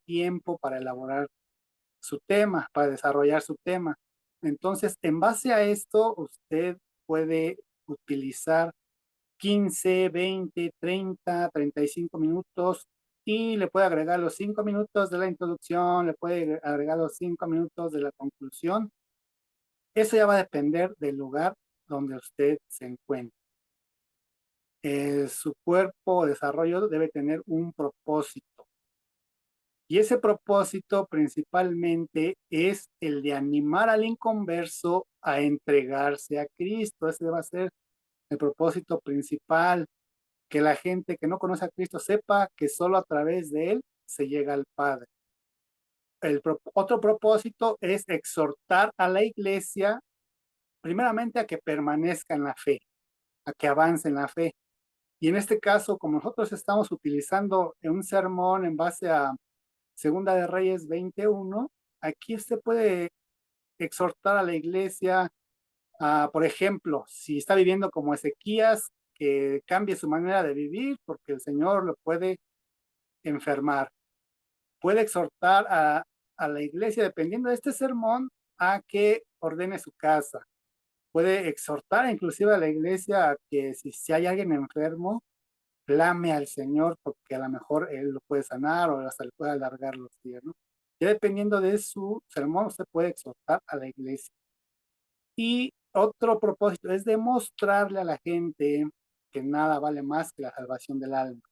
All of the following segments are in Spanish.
Tiempo para elaborar su tema, para desarrollar su tema. Entonces, en base a esto, usted puede utilizar 15, 20, 30, 35 minutos y le puede agregar los 5 minutos de la introducción, le puede agregar los 5 minutos de la conclusión. Eso ya va a depender del lugar donde usted se encuentre. Su cuerpo de desarrollo debe tener un propósito. Y ese propósito principalmente es el de animar al inconverso a entregarse a Cristo. Ese va a ser el propósito principal, que la gente que no conoce a Cristo sepa que solo a través de Él se llega al Padre. Otro propósito es exhortar a la iglesia, primeramente a que permanezca en la fe, a que avance en la fe. Y en este caso, como nosotros estamos utilizando un sermón en base a Segunda de Reyes 21, aquí usted puede exhortar a la iglesia a, por ejemplo, si está viviendo como Ezequías, que cambie su manera de vivir porque el Señor lo puede enfermar. Puede exhortar a la iglesia, dependiendo de este sermón, a que ordene su casa. Puede exhortar inclusive a la iglesia a que si hay alguien enfermo, clame al Señor porque a lo mejor Él lo puede sanar o hasta le puede alargar los días, ¿no? Ya dependiendo de su sermón, usted puede exhortar a la iglesia. Y otro propósito es demostrarle a la gente que nada vale más que la salvación del alma.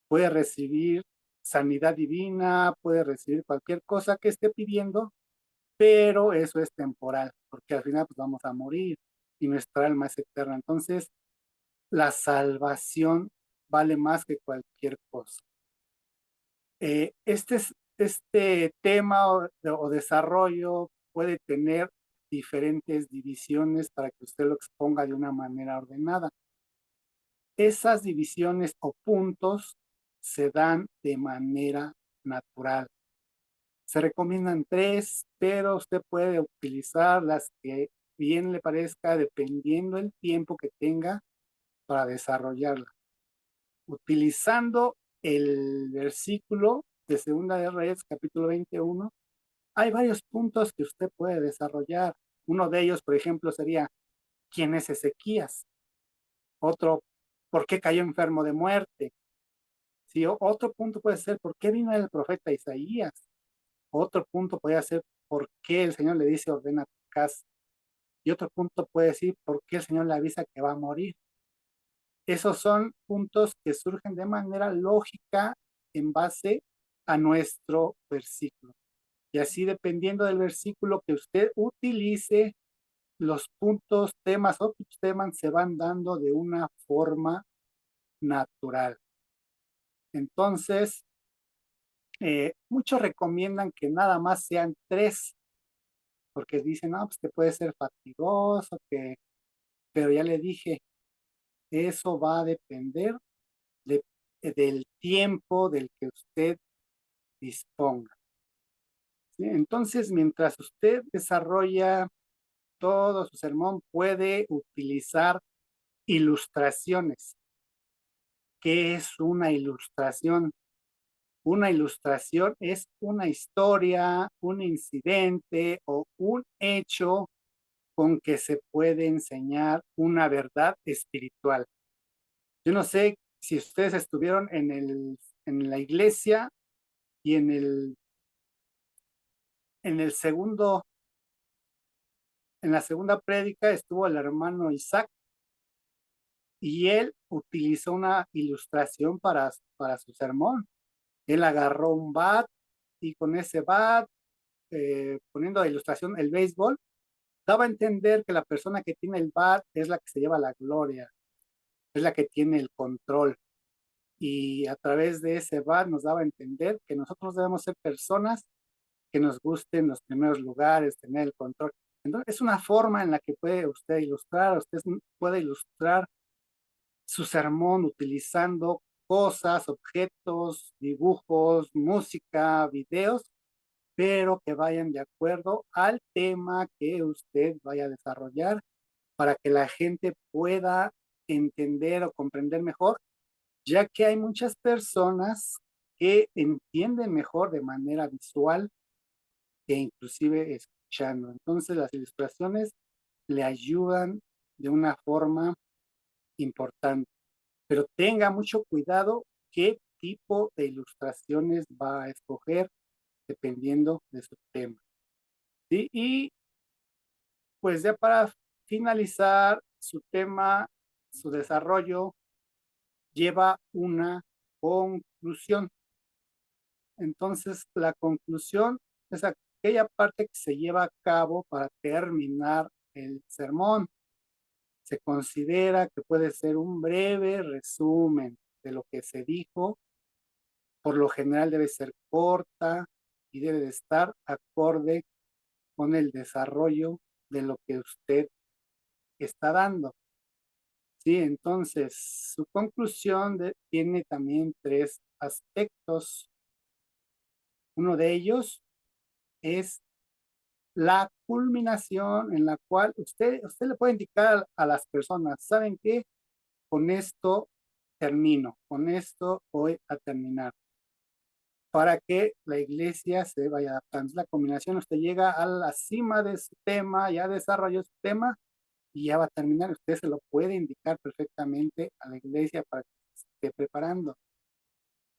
Puede recibir sanidad divina, puede recibir cualquier cosa que esté pidiendo, pero eso es temporal, porque al final pues vamos a morir y nuestra alma es eterna. Entonces, la salvación vale más que cualquier cosa. Este tema o desarrollo puede tener diferentes divisiones para que usted lo exponga de una manera ordenada. Esas divisiones o puntos se dan de manera natural. Se recomiendan 3, pero usted puede utilizar las que bien le parezca dependiendo el tiempo que tenga para desarrollarla. Utilizando el versículo de Segunda de Reyes, capítulo 21, hay varios puntos que usted puede desarrollar. Uno de ellos, por ejemplo, sería, ¿quién es Ezequías? Otro, ¿por qué cayó enfermo de muerte? Sí, otro punto puede ser, ¿por qué vino el profeta Isaías? Otro punto puede ser, ¿por qué el Señor le dice, ordena tu casa? Y otro punto puede decir, ¿por qué el Señor le avisa que va a morir? Esos son puntos que surgen de manera lógica en base a nuestro versículo. Y así, dependiendo del versículo que usted utilice, los puntos, temas o subtemas se van dando de una forma natural. Entonces, muchos recomiendan que nada más sean 3, porque dicen, no, pues que puede ser fatigoso, pero ya le dije, eso va a depender de, del tiempo del que usted disponga. ¿Sí? Entonces, mientras usted desarrolla todo su sermón, puede utilizar ilustraciones. ¿Qué es una ilustración? Una ilustración es una historia, un incidente o un hecho con que se puede enseñar una verdad espiritual. Yo no sé si ustedes estuvieron en la iglesia Y en el segundo, en la segunda prédica estuvo el hermano Isaac y él utilizó una ilustración para su sermón. Él agarró un bat y con ese bat, poniendo de ilustración el béisbol, daba a entender que la persona que tiene el bat es la que se lleva la gloria, es la que tiene el control. Y a través de ese bat nos daba a entender que nosotros debemos ser personas que nos gusten los primeros lugares, tener el control. Entonces, es una forma en la que puede usted ilustrar, usted puede ilustrar su sermón utilizando cosas, objetos, dibujos, música, videos, pero que vayan de acuerdo al tema que usted vaya a desarrollar para que la gente pueda entender o comprender mejor, ya que hay muchas personas que entienden mejor de manera visual que inclusive escuchando. Entonces las ilustraciones le ayudan de una forma importante, pero tenga mucho cuidado qué tipo de ilustraciones va a escoger dependiendo de su tema. ¿Sí? Y pues ya para finalizar su tema, su desarrollo lleva una conclusión. Entonces, la conclusión es aquella parte que se lleva a cabo para terminar el sermón. Se considera que puede ser un breve resumen de lo que se dijo. Por lo general debe ser corta y debe de estar acorde con el desarrollo de lo que usted está dando. Sí, entonces su conclusión tiene también tres aspectos. Uno de ellos es la culminación en la cual usted le puede indicar a las personas, ¿saben qué? Con esto termino, con esto voy a terminar, para que la iglesia se vaya adaptando. La culminación, usted llega a la cima de su tema, ya desarrolló su tema y ya va a terminar. Usted se lo puede indicar perfectamente a la iglesia para que se esté preparando.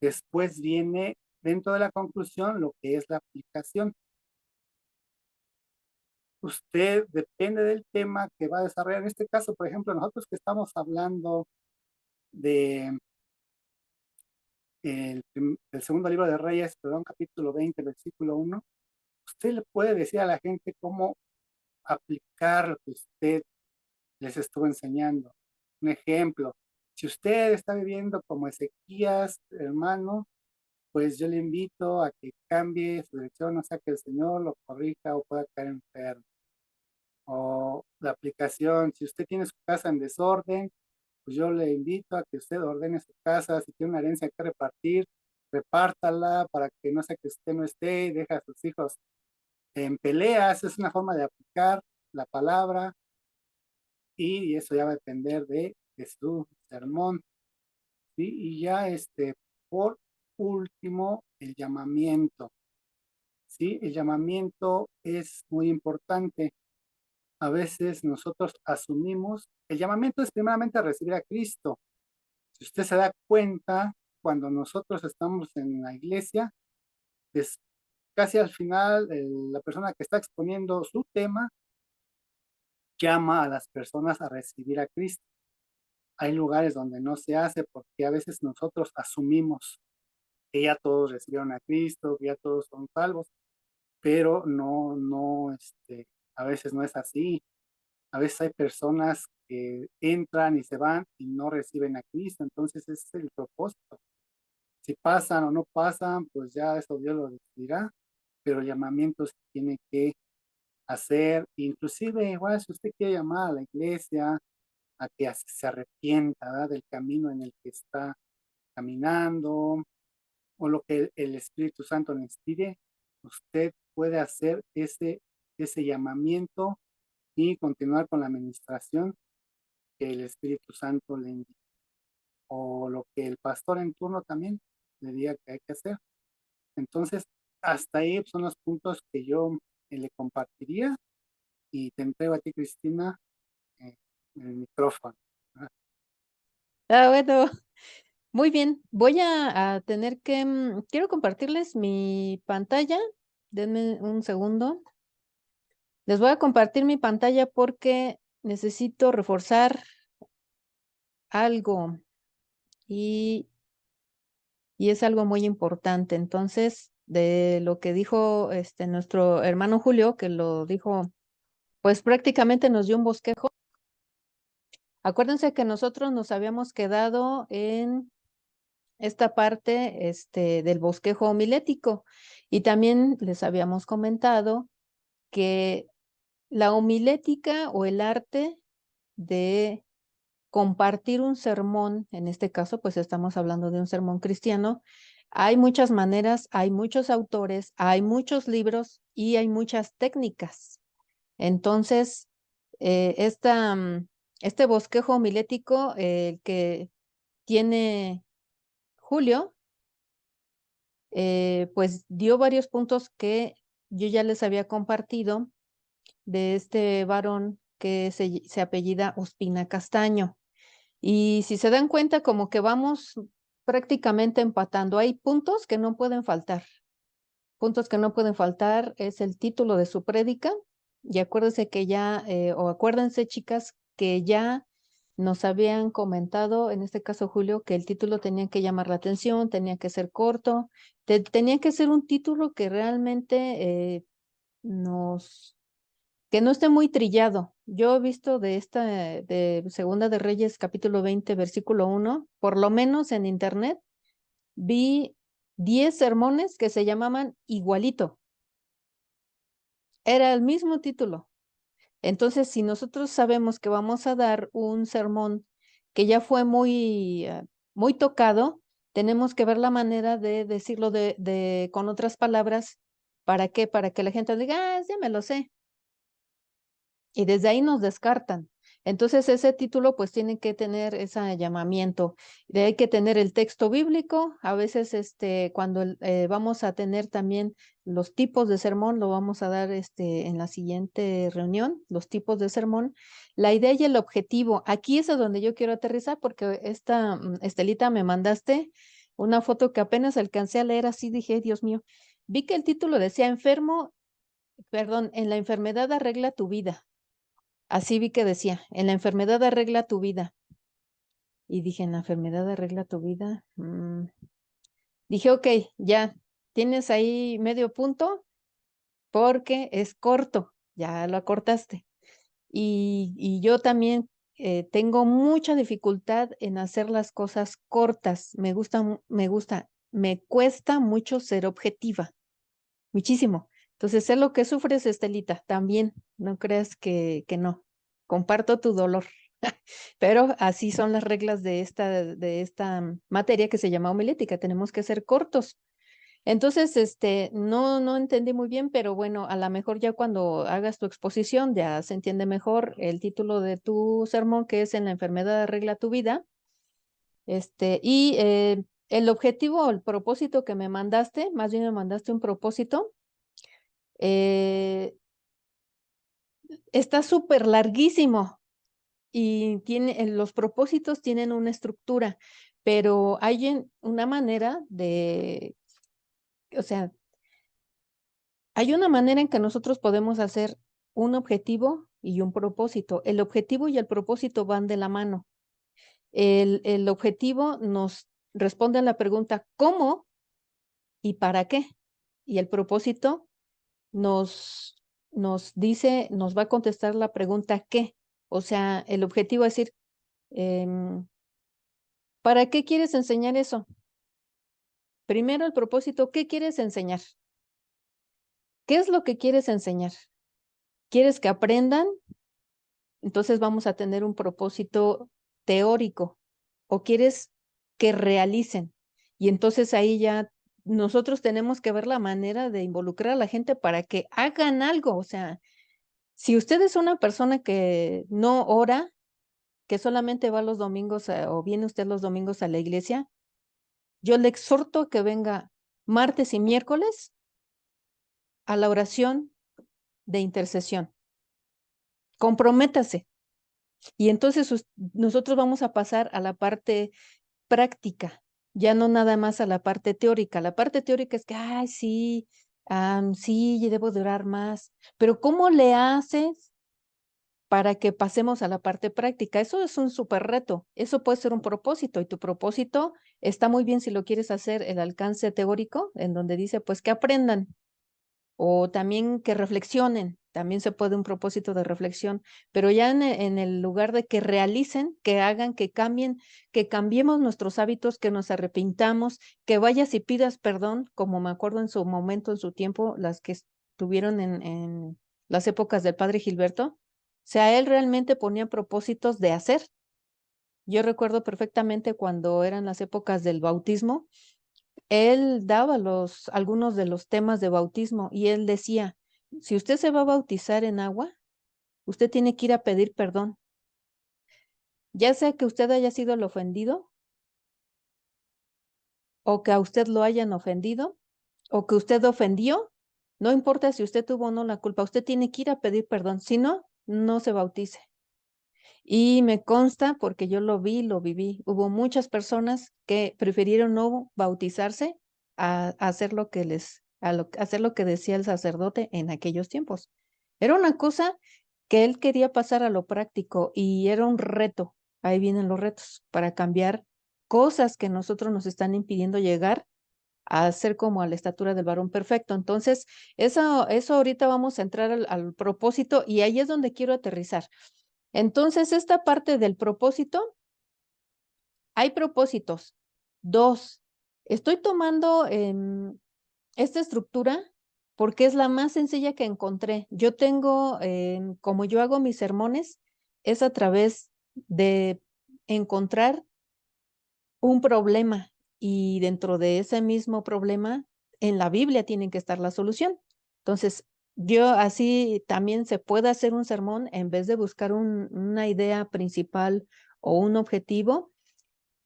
Después viene dentro de la conclusión lo que es la aplicación. Usted depende del tema que va a desarrollar. En este caso, por ejemplo, nosotros que estamos hablando de el segundo libro de Reyes, perdón, capítulo 20, versículo 1, usted le puede decir a la gente cómo aplicar lo que usted les estuvo enseñando. Un ejemplo, si usted está viviendo como Ezequías, hermano, pues yo le invito a que cambie su dirección, o sea, que el Señor lo corrija o pueda caer enfermo. O la aplicación, si usted tiene su casa en desorden, pues yo le invito a que usted ordene su casa, si tiene una herencia que repartir, repártala para que no sea que usted no esté y deje a sus hijos en peleas. Es una forma de aplicar la palabra y eso ya va a depender de su sermón. ¿Sí? Y ya por último, el llamamiento. ¿Sí? El llamamiento es muy importante. A veces nosotros asumimos, el llamamiento es primeramente a recibir a Cristo. Si usted se da cuenta, cuando nosotros estamos en la iglesia, es casi al final la persona que está exponiendo su tema llama a las personas a recibir a Cristo. Hay lugares donde no se hace porque a veces nosotros asumimos que ya todos recibieron a Cristo, que ya todos son salvos, pero a veces no es así. A veces hay personas que entran y se van y no reciben a Cristo, entonces ese es el propósito. Si pasan o no pasan, pues ya eso Dios lo decidirá, pero el llamamiento se tiene que hacer, inclusive igual si usted quiere llamar a la iglesia a que se arrepienta, ¿verdad?, del camino en el que está caminando o lo que el Espíritu Santo le inspire, usted puede hacer ese llamamiento y continuar con la administración que el Espíritu Santo le indique, o lo que el pastor en turno también le diga que hay que hacer. Entonces, hasta ahí son los puntos que yo le compartiría y te entrego a ti, Cristina, eh, el micrófono. Ah, bueno, Muy bien, voy a tener que, quiero compartirles mi pantalla. Denme un segundo. Les voy a compartir mi pantalla porque necesito reforzar algo y, y es algo muy importante. Entonces, de lo que dijo nuestro hermano Julio, que lo dijo, pues prácticamente nos dio un bosquejo. Acuérdense que nosotros nos habíamos quedado en esta parte del bosquejo homilético y también les habíamos comentado que la homilética o el arte de compartir un sermón, en este caso, pues estamos hablando de un sermón cristiano, hay muchas maneras, hay muchos autores, hay muchos libros y hay muchas técnicas. Entonces, este bosquejo homilético, el que tiene Julio, pues dio varios puntos que yo ya les había compartido de este varón que se apellida Ospina Castaño. Y si se dan cuenta, como que vamos prácticamente empatando. Hay puntos que no pueden faltar. Puntos que no pueden faltar es el título de su prédica. Y acuérdense que ya, o acuérdense, chicas, que ya nos habían comentado, en este caso Julio, que el título tenía que llamar la atención, tenía que ser corto, tenía que ser un título que realmente nos que no esté muy trillado. Yo he visto de esta, de Segunda de Reyes, capítulo 20, versículo 1, por lo menos en internet, vi 10 sermones que se llamaban igualito. Era el mismo título. Entonces, si nosotros sabemos que vamos a dar un sermón que ya fue muy tocado, tenemos que ver la manera de decirlo con otras palabras. ¿Para qué? Para que la gente diga, ya me lo sé. Y desde ahí nos descartan. Entonces ese título pues tiene que tener ese llamamiento. Hay que tener el texto bíblico. A veces cuando vamos a tener también los tipos de sermón, lo vamos a dar en la siguiente reunión, los tipos de sermón. La idea y el objetivo. Aquí es a donde yo quiero aterrizar porque Estelita, me mandaste una foto que apenas alcancé a leer así, dije, Dios mío, vi que el título decía en la enfermedad arregla tu vida. Así vi que decía, en la enfermedad arregla tu vida. Y dije, en la enfermedad arregla tu vida. Dije, ok, ya, tienes ahí medio punto porque es corto, ya lo acortaste. Y yo también tengo mucha dificultad en hacer las cosas cortas. Me cuesta mucho ser objetiva, muchísimo. Entonces, sé lo que sufres, Estelita, también. No creas que no. Comparto tu dolor. Pero así son las reglas de esta materia que se llama homilética. Tenemos que ser cortos. Entonces, no entendí muy bien, pero bueno, a lo mejor ya cuando hagas tu exposición ya se entiende mejor el título de tu sermón, que es En la enfermedad arregla tu vida. El objetivo o el propósito que me mandaste, más bien me mandaste un propósito, eh, está súper larguísimo. Y los propósitos tienen una estructura, pero hay una manera o sea, hay una manera en que nosotros podemos hacer un objetivo y un propósito. El objetivo y el propósito van de la mano. El objetivo nos responde a la pregunta ¿cómo y para qué? Y el propósito nos va a contestar la pregunta ¿qué? O sea, el objetivo es decir, em, ¿para qué quieres enseñar eso? Primero el propósito, ¿qué quieres enseñar? ¿Qué es lo que quieres enseñar? ¿Quieres que aprendan? Entonces vamos a tener un propósito teórico. ¿O quieres que realicen? Y entonces ahí ya nosotros tenemos que ver la manera de involucrar a la gente para que hagan algo. O sea, si usted es una persona que no ora, que solamente va los domingos o viene usted los domingos a la iglesia, yo le exhorto a que venga martes y miércoles a la oración de intercesión. Comprométase. Y entonces nosotros vamos a pasar a la parte práctica. Ya no nada más a la parte teórica. La parte teórica es que, ay, sí, sí, debo durar más. Pero ¿cómo le haces para que pasemos a la parte práctica? Eso es un súper reto. Eso puede ser un propósito y tu propósito está muy bien si lo quieres hacer el alcance teórico, en donde dice, pues que aprendan o también que reflexionen. También se puede un propósito de reflexión, pero ya en el lugar de que realicen, que hagan, que cambien, que cambiemos nuestros hábitos, que nos arrepintamos, que vayas y pidas perdón, como me acuerdo en su momento, en su tiempo, las que estuvieron en las épocas del padre Gilberto. O sea, él realmente ponía propósitos de hacer. Yo recuerdo perfectamente cuando eran las épocas del bautismo, él daba algunos de los temas de bautismo y él decía, si usted se va a bautizar en agua, usted tiene que ir a pedir perdón, ya sea que usted haya sido el ofendido o que a usted lo hayan ofendido o que usted ofendió, no importa si usted tuvo o no la culpa, usted tiene que ir a pedir perdón, si no, no se bautice. Y me consta porque yo lo vi, lo viví. Hubo muchas personas que prefirieron no bautizarse a hacer lo que hacer lo que decía el sacerdote en aquellos tiempos. Era una cosa que él quería pasar a lo práctico y era un reto. Ahí vienen los retos para cambiar cosas que nosotros nos están impidiendo llegar a ser como a la estatura del varón perfecto. Entonces, eso ahorita vamos a entrar al propósito y ahí es donde quiero aterrizar. Entonces, esta parte del propósito, hay propósitos. Dos, estoy tomando esta estructura porque es la más sencilla que encontré. Yo tengo, como yo hago mis sermones, es a través de encontrar un problema y dentro de ese mismo problema, en la Biblia tiene que estar la solución. Entonces, yo así también se puede hacer un sermón en vez de buscar una idea principal o un objetivo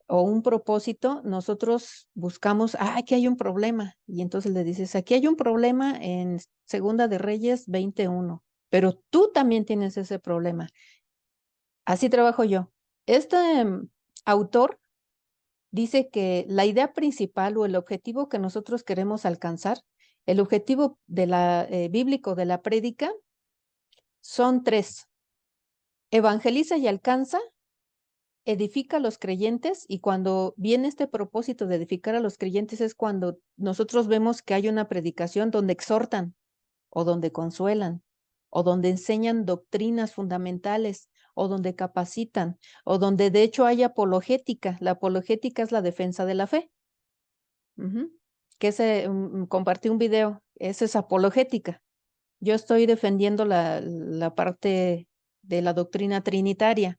o un propósito, nosotros buscamos, aquí hay un problema. Y entonces le dices, aquí hay un problema en Segunda de Reyes 21, pero tú también tienes ese problema. Así trabajo yo. Este autor dice que la idea principal o el objetivo que nosotros queremos alcanzar, el objetivo de bíblico de la prédica, son tres: evangeliza y alcanza, edifica a los creyentes, y cuando viene este propósito de edificar a los creyentes es cuando nosotros vemos que hay una predicación donde exhortan o donde consuelan o donde enseñan doctrinas fundamentales o donde capacitan o donde de hecho hay apologética. La apologética es la defensa de la fe. Ujú. Que compartí un video, esa es apologética. Yo estoy defendiendo la parte de la doctrina trinitaria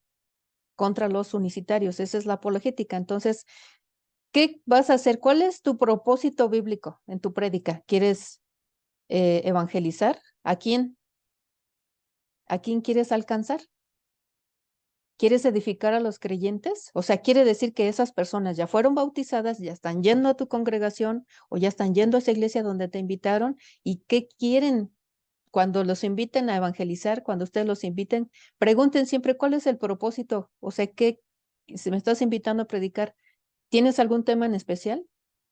contra los unicitarios, esa es la apologética. Entonces, ¿qué vas a hacer? ¿Cuál es tu propósito bíblico en tu prédica? ¿Quieres evangelizar? ¿A quién? ¿A quién quieres alcanzar? ¿Quieres edificar a los creyentes? O sea, quiere decir que esas personas ya fueron bautizadas, ya están yendo a tu congregación o ya están yendo a esa iglesia donde te invitaron. ¿Y qué quieren cuando los inviten a evangelizar? Cuando ustedes los inviten, pregunten siempre cuál es el propósito. O sea, si me estás invitando a predicar, ¿tienes algún tema en especial?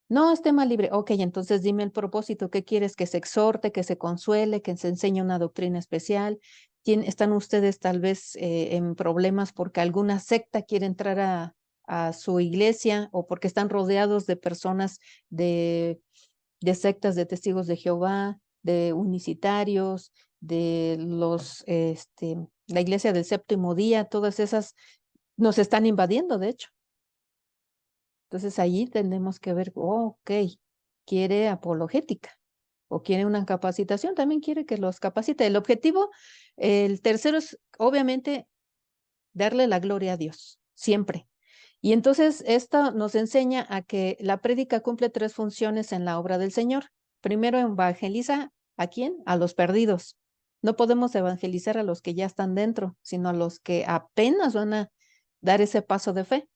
No, es tema libre. Ok, entonces dime el propósito. ¿Qué quieres? ¿Que se exhorte, que se consuele, que se enseñe una doctrina especial? ¿Están ustedes tal vez en problemas porque alguna secta quiere entrar a su iglesia o porque están rodeados de personas de sectas de testigos de Jehová, de unicitarios, de la iglesia del séptimo día? Todas esas nos están invadiendo, de hecho. Entonces allí tenemos que ver, ok, quiere apologética o quiere una capacitación, también quiere que los capacite. El objetivo, el tercero es obviamente darle la gloria a Dios, siempre. Y entonces esto nos enseña a que la prédica cumple tres funciones en la obra del Señor. Primero, evangeliza ¿a quién? A los perdidos. No podemos evangelizar a los que ya están dentro, sino a los que apenas van a dar ese paso de fe.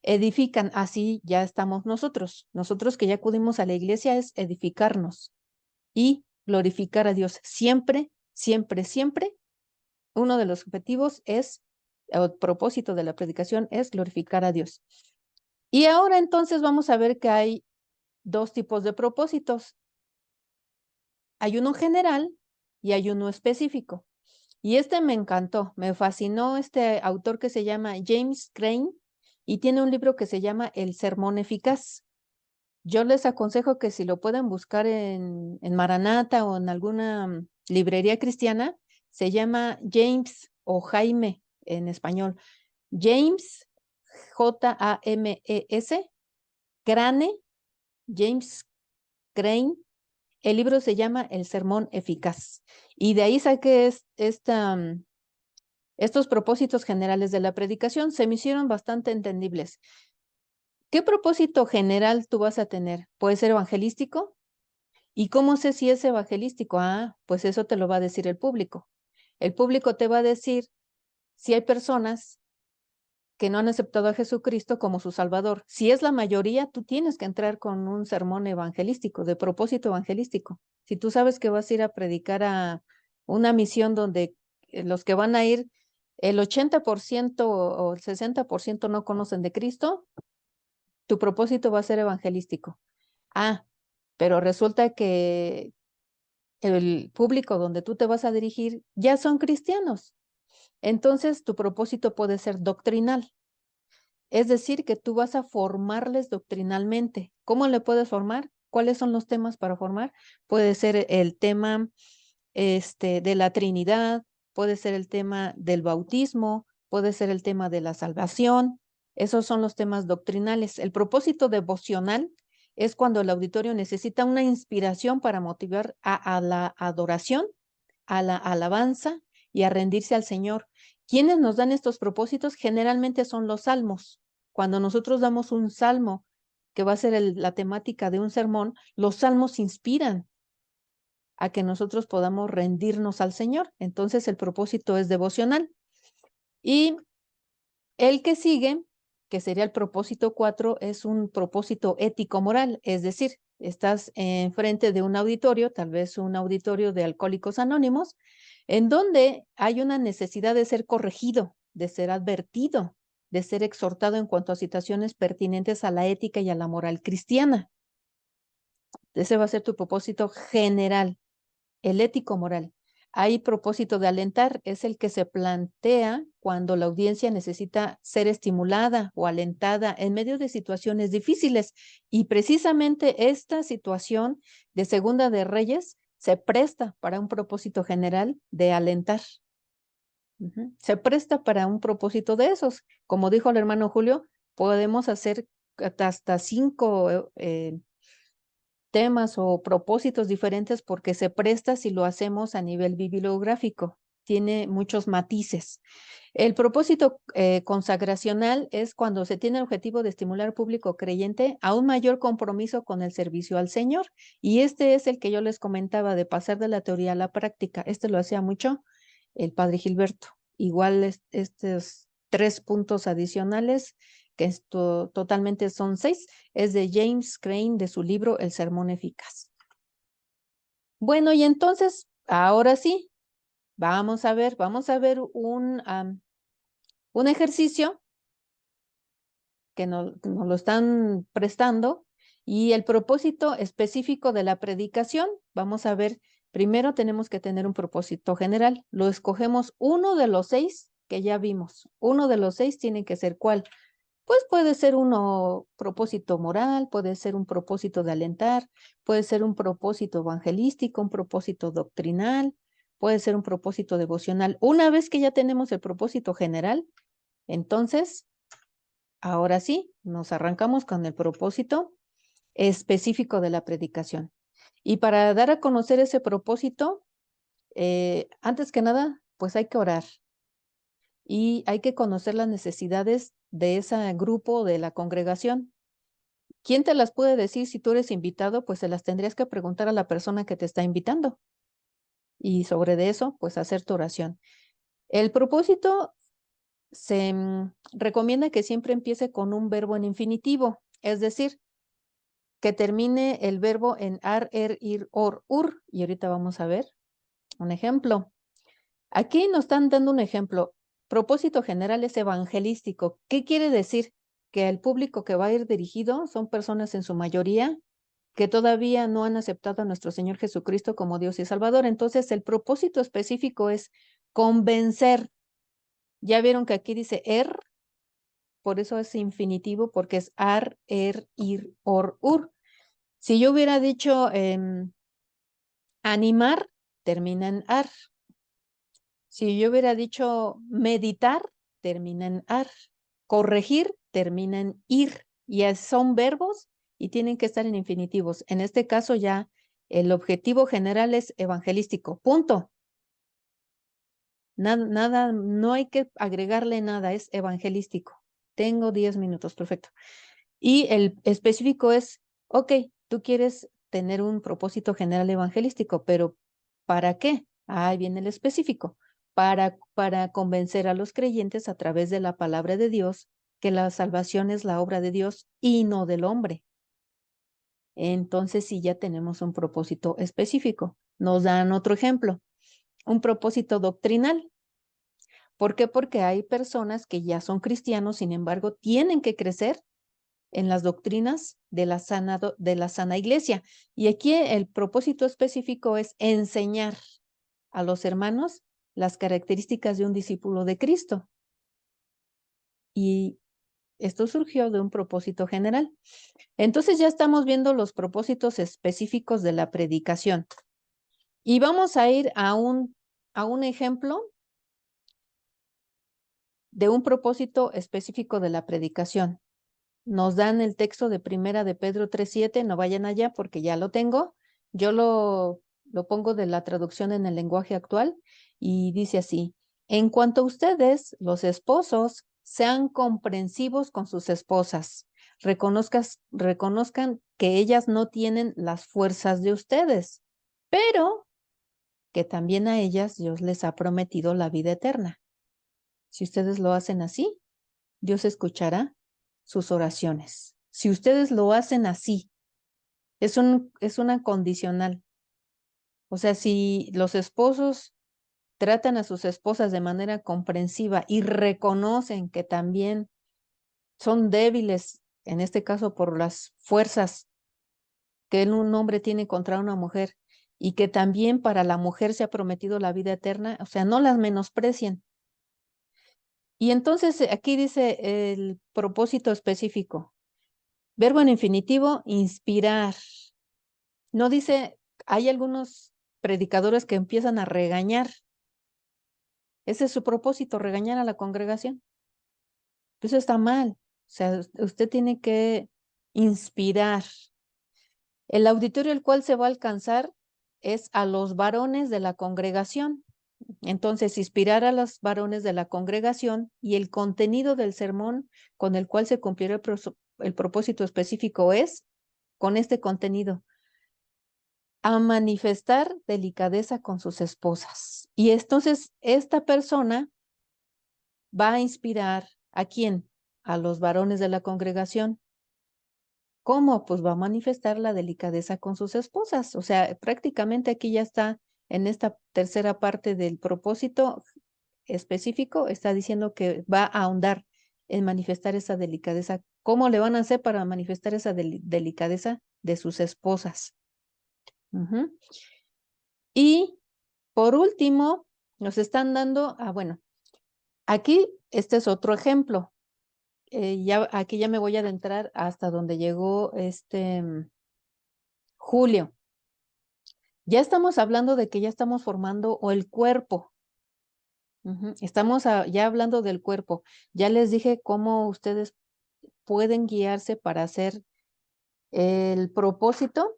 Edifican, así ya estamos nosotros. Nosotros que ya acudimos a la iglesia es edificarnos y glorificar a Dios. Siempre, siempre, siempre, uno de los objetivos es, o el propósito de la predicación es glorificar a Dios. Y ahora entonces vamos a ver que hay dos tipos de propósitos. Hay uno general y hay uno específico. Y este me encantó, me fascinó este autor que se llama James Crane y tiene un libro que se llama El Sermón Eficaz. Yo les aconsejo que si lo pueden buscar en Maranata o en alguna librería cristiana, se llama James o Jaime en español. James, James, Crane, James Crane. El libro se llama El Sermón Eficaz. Y de ahí saqué estos propósitos generales de la predicación. Se me hicieron bastante entendibles. ¿Qué propósito general tú vas a tener? ¿Puede ser evangelístico? ¿Y cómo sé si es evangelístico? Ah, pues eso te lo va a decir el público. El público te va a decir si hay personas que no han aceptado a Jesucristo como su Salvador. Si es la mayoría, tú tienes que entrar con un sermón evangelístico, de propósito evangelístico. Si tú sabes que vas a ir a predicar a una misión donde los que van a ir, el 80% o el 60% no conocen de Cristo, tu propósito va a ser evangelístico. Ah, pero resulta que el público donde tú te vas a dirigir ya son cristianos. Entonces, tu propósito puede ser doctrinal. Es decir, que tú vas a formarles doctrinalmente. ¿Cómo le puedes formar? ¿Cuáles son los temas para formar? Puede ser el tema de la Trinidad, puede ser el tema del bautismo, puede ser el tema de la salvación. Esos son los temas doctrinales. El propósito devocional es cuando el auditorio necesita una inspiración para motivar a la adoración, a la alabanza y a rendirse al Señor. ¿Quiénes nos dan estos propósitos? Generalmente son los salmos. Cuando nosotros damos un salmo, que va a ser la temática de un sermón, los salmos inspiran a que nosotros podamos rendirnos al Señor. Entonces el propósito es devocional. Y el que sigue, que sería el propósito 4, es un propósito ético-moral, es decir, estás enfrente de un auditorio, tal vez un auditorio de Alcohólicos Anónimos, en donde hay una necesidad de ser corregido, de ser advertido, de ser exhortado en cuanto a situaciones pertinentes a la ética y a la moral cristiana. Ese va a ser tu propósito general, el ético moral. Hay propósito de alentar, es el que se plantea cuando la audiencia necesita ser estimulada o alentada en medio de situaciones difíciles. Y precisamente esta situación de Segunda de Reyes se presta para un propósito general de alentar. Se presta para un propósito de esos. Como dijo el hermano Julio, podemos hacer hasta 5 temas o propósitos diferentes porque se presta si lo hacemos a nivel bibliográfico. Tiene muchos matices. El propósito consagracional es cuando se tiene el objetivo de estimular al público creyente a un mayor compromiso con el servicio al Señor. Y este es el que yo les comentaba de pasar de la teoría a la práctica. Este lo hacía mucho el padre Gilberto. Igual estos 3 puntos adicionales, que esto totalmente son 6, es de James Crane de su libro El Sermón Eficaz. Bueno, y entonces, ahora sí, vamos a ver un ejercicio que nos lo están prestando y el propósito específico de la predicación. Vamos a ver, primero tenemos que tener un propósito general. Lo escogemos uno de los 6 que ya vimos. Uno de los 6 tiene que ser ¿cuál? Pues puede ser uno propósito moral, puede ser un propósito de alentar, puede ser un propósito evangelístico, un propósito doctrinal, puede ser un propósito devocional. Una vez que ya tenemos el propósito general, entonces, ahora sí, nos arrancamos con el propósito específico de la predicación. Y para dar a conocer ese propósito, antes que nada, pues hay que orar y hay que conocer las necesidades de ese grupo, de la congregación. ¿Quién te las puede decir si tú eres invitado? Pues se las tendrías que preguntar a la persona que te está invitando. Y sobre de eso, pues hacer tu oración. El propósito se recomienda que siempre empiece con un verbo en infinitivo, es decir, que termine el verbo en ar, er, ir, or, ur. Y ahorita vamos a ver un ejemplo. Aquí nos están dando un ejemplo. Propósito general es evangelístico. ¿Qué quiere decir? que el público que va a ir dirigido son personas en su mayoría que todavía no han aceptado a nuestro Señor Jesucristo como Dios y Salvador. Entonces, el propósito específico es convencer. Ya vieron que aquí dice por eso es infinitivo, porque es ar, ir, ur. Si yo hubiera dicho animar, termina en ar. Si yo hubiera dicho meditar, termina en ar. Corregir, termina en ir. Y son verbos y tienen que estar en infinitivos. En este caso ya el objetivo general es evangelístico. Punto. Nada, no hay que agregarle nada, es evangelístico. Tengo 10 minutos, perfecto. Y el específico es, ok, tú quieres tener un propósito general evangelístico, pero ¿para qué? Ahí viene el específico. Para convencer a los creyentes a través de la palabra de Dios que la salvación es la obra de Dios y no del hombre. Entonces sí ya tenemos un propósito específico. Nos dan otro ejemplo, un propósito doctrinal. ¿Por qué? Porque hay personas que ya son cristianos, sin embargo, tienen que crecer en las doctrinas de la sana iglesia. Y aquí el propósito específico es enseñar a los hermanos las características de un discípulo de Cristo. Y esto surgió de un propósito general. Entonces ya estamos viendo los propósitos específicos de la predicación. Y vamos a ir a un ejemplo de un propósito específico de la predicación. Nos dan el texto de Primera de Pedro 3:7, no vayan allá porque ya lo tengo. Yo lo pongo de la traducción en el lenguaje actual y dice así: en cuanto a ustedes, los esposos, sean comprensivos con sus esposas, reconozcan que ellas no tienen las fuerzas de ustedes, pero que también a ellas Dios les ha prometido la vida eterna. Si ustedes lo hacen así, Dios escuchará sus oraciones. Si ustedes lo hacen así, es una condicional. O sea, si los esposos tratan a sus esposas de manera comprensiva y reconocen que también son débiles, en este caso por las fuerzas que un hombre tiene contra una mujer, y que también para la mujer se ha prometido la vida eterna, o sea, no las menosprecien. Y entonces aquí dice el propósito específico. Verbo en infinitivo, inspirar. No dice, hay algunos predicadores que empiezan a regañar. Ese es su propósito, regañar a la congregación. Eso está mal. O sea, usted tiene que inspirar. El auditorio al cual se va a alcanzar es a los varones de la congregación. Entonces, inspirar a los varones de la congregación y el contenido del sermón con el cual se cumplirá el propósito específico es con este contenido: a manifestar delicadeza con sus esposas. Y entonces esta persona va a inspirar ¿a quién? A los varones de la congregación. ¿Cómo? Pues va a manifestar la delicadeza con sus esposas. O sea, prácticamente aquí ya está en esta tercera parte del propósito específico, está diciendo que va a ahondar en manifestar esa delicadeza. ¿Cómo le van a hacer para manifestar esa delicadeza de sus esposas? Y por último, nos están dando, bueno, aquí este es otro ejemplo. Aquí ya me voy a adentrar hasta donde llegó Julio. Ya estamos hablando de que ya estamos formando o el cuerpo. Estamos ya hablando del cuerpo. Ya les dije cómo ustedes pueden guiarse para hacer el propósito,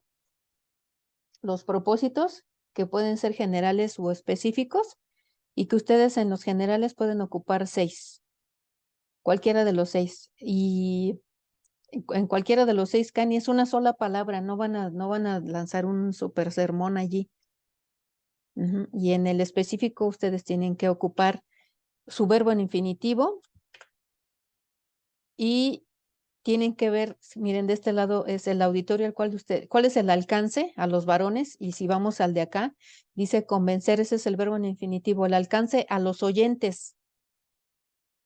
los propósitos que pueden ser generales o específicos, y que ustedes en los generales pueden ocupar 6, cualquiera de los 6. Y en cualquiera de los 6 cani es una sola palabra, no van a lanzar un super sermón allí. Y en el específico ustedes tienen que ocupar su verbo en infinitivo y tienen que ver, miren, de este lado es el auditorio al cual ¿cuál es el alcance a los varones? Y si vamos al de acá, dice convencer, ese es el verbo en infinitivo, el alcance a los oyentes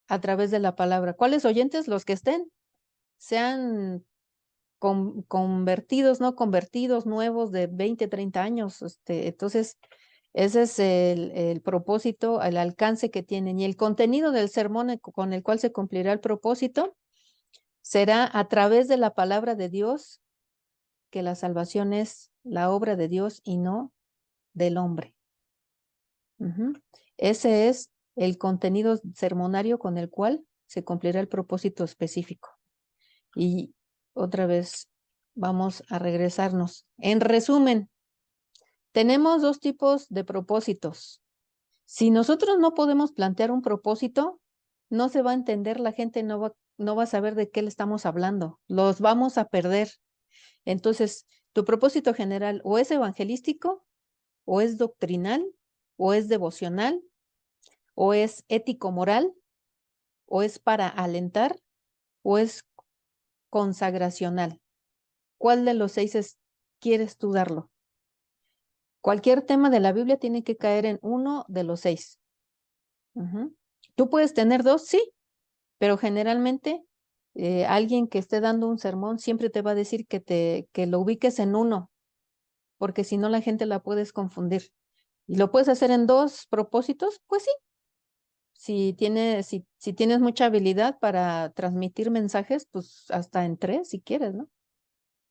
a través de la palabra. ¿Cuáles oyentes? Los que estén sean convertidos, no convertidos, nuevos de 20, 30 años. Entonces, ese es el propósito, el alcance que tienen. Y el contenido del sermón con el cual se cumplirá el propósito será a través de la palabra de Dios, que la salvación es la obra de Dios y no del hombre. Ese es el contenido sermonario con el cual se cumplirá el propósito específico. Y otra vez vamos a regresarnos. En resumen, tenemos dos tipos de propósitos. Si nosotros no podemos plantear un propósito, no se va a entender, la gente no va a saber de qué le estamos hablando, los vamos a perder. Entonces, tu propósito general o es evangelístico, o es doctrinal, o es devocional, o es ético-moral, o es para alentar, o es consagracional. ¿Cuál de los 6 quieres tú darlo? Cualquier tema de la Biblia tiene que caer en uno de los 6. ¿Tú puedes tener 2? Sí, pero generalmente alguien que esté dando un sermón siempre te va a decir que lo ubiques en uno, porque si no la gente la puedes confundir. ¿Y lo puedes hacer en 2 propósitos? Pues sí. Si tienes mucha habilidad para transmitir mensajes, pues hasta en 3 si quieres, ¿no?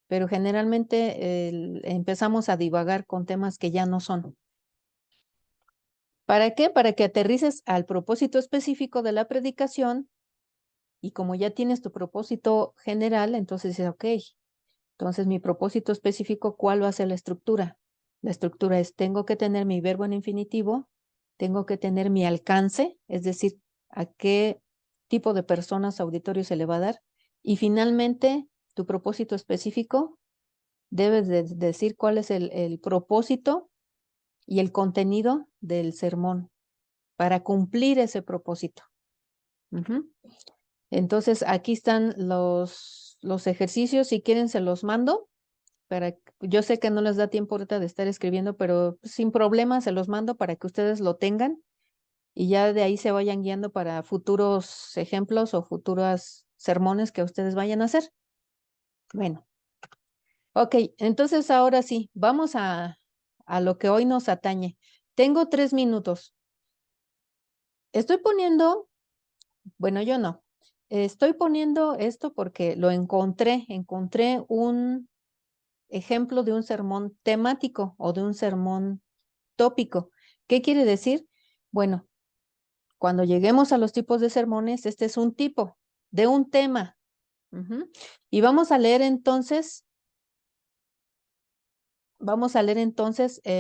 Pero generalmente empezamos a divagar con temas que ya no son. ¿Para qué? Para que aterrices al propósito específico de la predicación y como ya tienes tu propósito general, entonces dices, ok, entonces mi propósito específico, ¿cuál va a ser la estructura? La estructura es, tengo que tener mi verbo en infinitivo, tengo que tener mi alcance, es decir, a qué tipo de personas, auditorio se le va a dar. Y finalmente, tu propósito específico, debes de decir cuál es el propósito y el contenido del sermón para cumplir ese propósito. Entonces, aquí están los ejercicios, si quieren se los mando. Yo sé que no les da tiempo ahorita de estar escribiendo, pero sin problema se los mando para que ustedes lo tengan y ya de ahí se vayan guiando para futuros ejemplos o futuros sermones que ustedes vayan a hacer. Bueno, ok, entonces ahora sí, vamos a lo que hoy nos atañe. Tengo 3 minutos. Estoy poniendo, bueno, yo no. Estoy poniendo esto porque lo encontré un ejemplo de un sermón temático o de un sermón tópico. ¿Qué quiere decir? Bueno, cuando lleguemos a los tipos de sermones, este es un tipo de un tema. Y vamos a leer entonces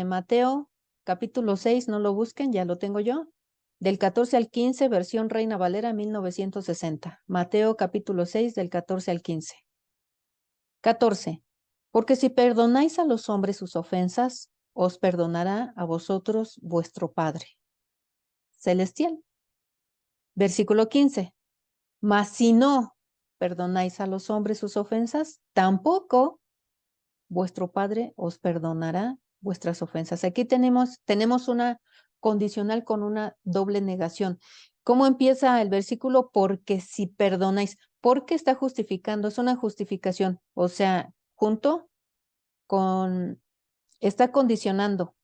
Mateo capítulo 6, no lo busquen, ya lo tengo yo, del 14 al 15, versión Reina Valera 1960. Mateo capítulo 6, del 14 al 15. 14. Porque si perdonáis a los hombres sus ofensas, os perdonará a vosotros vuestro Padre celestial. Versículo 15. Mas si no perdonáis a los hombres sus ofensas, tampoco vuestro Padre os perdonará vuestras ofensas. Aquí tenemos una condicional con una doble negación. ¿Cómo empieza el versículo? Porque si perdonáis, porque está justificando, es una justificación, o sea, junto con, está condicionando.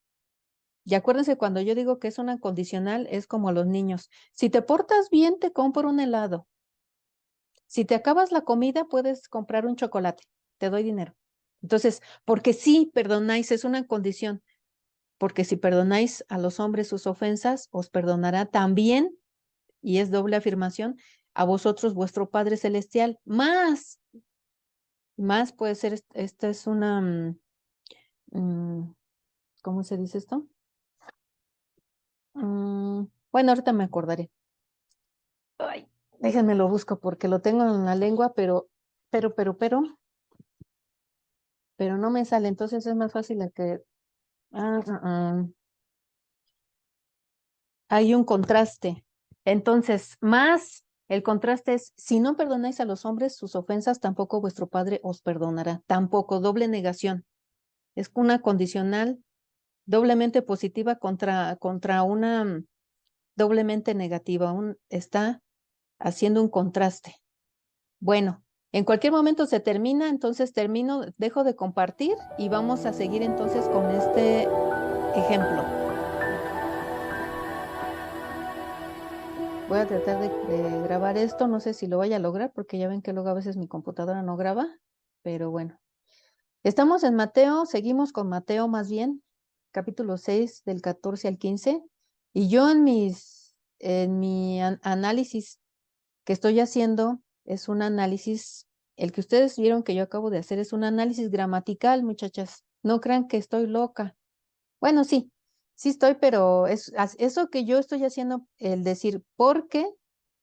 Y acuérdense, cuando yo digo que es una condicional, es como a los niños. Si te portas bien, te compro un helado. Si te acabas la comida, puedes comprar un chocolate. Te doy dinero. Entonces, porque sí perdonáis, es una condición. Porque si perdonáis a los hombres sus ofensas, os perdonará también, y es doble afirmación, a vosotros vuestro Padre Celestial. Más puede ser, esta es una, ¿cómo se dice esto? Bueno, ahorita me acordaré. Ay, déjenme lo busco porque lo tengo en la lengua, pero no me sale. Entonces es más fácil el que hay un contraste. Entonces, más el contraste es, si no perdonáis a los hombres sus ofensas, tampoco vuestro Padre os perdonará. Tampoco, doble negación. Es una condicional doblemente positiva contra una doblemente negativa. Está haciendo un contraste. Bueno, En cualquier momento se termina, entonces termino, dejo de compartir y vamos a seguir entonces con este ejemplo. Voy a tratar de grabar esto, no sé si lo vaya a lograr porque ya ven que luego a veces mi computadora no graba, pero bueno. Estamos en Mateo, seguimos con Mateo más bien, capítulo 6 del 14 al 15, y yo en mi análisis que estoy haciendo es un análisis, el que ustedes vieron que yo acabo de hacer es un análisis gramatical, muchachas. No crean que estoy loca. Bueno, sí, sí estoy, pero eso que yo estoy haciendo, el decir por qué,